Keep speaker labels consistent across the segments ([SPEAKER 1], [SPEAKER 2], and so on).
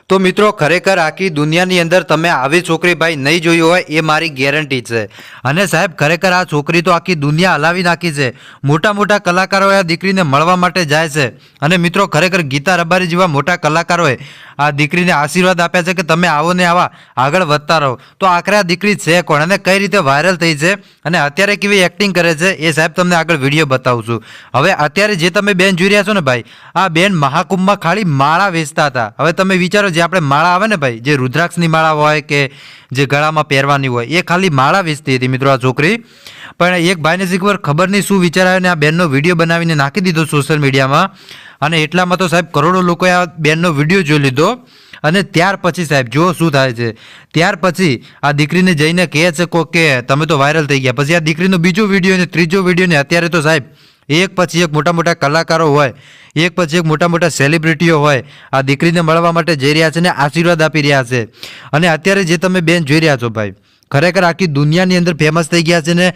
[SPEAKER 1] તો મિત્રો ખરેખર આખી દુનિયાની અંદર તમે આવી છોકરી ભાઈ નહીં જોઈ હોય એ મારી ગેરંટી છે। અને સાહેબ ખરેખર આ છોકરી તો આખી દુનિયા હલાવી નાખી છે। મોટા મોટા કલાકારોએ આ દીકરીને મળવા માટે જાય છે અને મિત્રો ખરેખર ગીતા રબારી જેવા મોટા કલાકારોએ આ દીકરીને આશીર્વાદ આપ્યા છે કે તમે આવો ને આવા આગળ વધતા રહો। તો આખરે આ દીકરી છે કોણ અને કઈ રીતે વાયરલ થઈ છે અને અત્યારે કેવી એક્ટિંગ કરે છે એ સાહેબ તમને આગળ વિડીયો બતાવું છું। હવે અત્યારે જે તમે બેન જોઈ રહ્યા છો ને ભાઈ, આ બેન મહાકુંભમાં ખાલી માળા વેચતા હતા। હવે તમે વિચારો જે આપણે માળા આવે ને ભાઈ, જે રુદ્રાક્ષની માળા હોય કે જે ગળામાં પહેરવાની હોય એ ખાલી માળા વેચતી હતી મિત્રો આ છોકરી। પણ એક ભાઈને શીખબર ખબર નહીં શું વિચાર આવ્યો ને આ બેનનો વિડીયો બનાવીને નાખી દીધો સોશિયલ મીડિયામાં અને એટલામાં તો સાહેબ કરોડો લોકોએ આ બેનનો વિડીયો જોઈ લીધો। અને ત્યાર પછી સાહેબ જો શું થાય છે, ત્યાર પછી આ દીકરીને જઈને કહે છે કે તમે તો વાયરલ થઈ ગયા। પછી આ દીકરીનો બીજો વિડીયો ને ત્રીજો વિડીયો ને અત્યારે તો સાહેબ એક પછી એક મોટા મોટા કલાકારો હોય, એક પછી એક મોટા મોટા સેલિબ્રિટીઓ હોય આ દીકરીને મળવા માટે જઈ રહ્યા છે ને આશીર્વાદ આપી રહ્યા છે। અને અત્યારે જે તમે બેન જોઈ રહ્યા છો ભાઈ, ખરેખર આખી દુનિયાની અંદર ફેમસ થઈ ગયા છે ને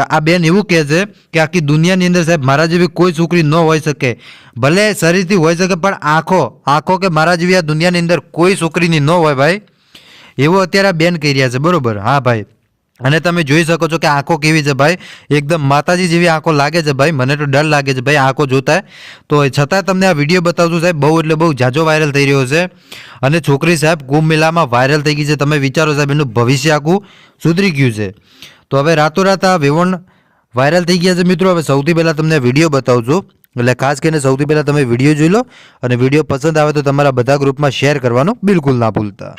[SPEAKER 1] આ બેન એવું કહે છે કે આખી દુનિયાની અંદર સાહેબ મારા જેવી કોઈ છોકરી ન હોઈ શકે, ભલે શરીરથી હોઈ શકે પણ આંખો કે મારા જેવી આ દુનિયાની અંદર કોઈ છોકરીની ન હોય ભાઈ, એવું અત્યારે આ બેન કહી રહ્યા છે બરોબર। હા ભાઈ, અને તમે જોઈ શકો છો કે આંખો કેવી છે ભાઈ, એકદમ માતાજી જેવી આંખો લાગે છે ભાઈ। મને તો ડર લાગે છે ભાઈ આંખો જોતા, તો છતાં તમને આ વિડીયો બતાવું છું સાહેબ, બહુ એટલે બહુ ઝાઝો વાયરલ થઈ રહ્યો છે। અને છોકરી સાહેબ કુંભ મેળામાં વાયરલ થઈ ગઈ છે, તમે વિચારો સાહેબ એનું ભવિષ્ય આખું સુધરી ગયું છે। તો હવે રાતોરાત આ વેવણ વાયરલ થઈ ગયા છે મિત્રો। હવે સૌથી પહેલાં તમને વિડીયો બતાવું છું, એટલે ખાસ કરીને સૌથી પહેલાં તમે વિડીયો જોઈ લો અને વિડીયો પસંદ આવે તો તમારા બધા ગ્રુપમાં શેર કરવાનું બિલકુલ ના ભૂલતા।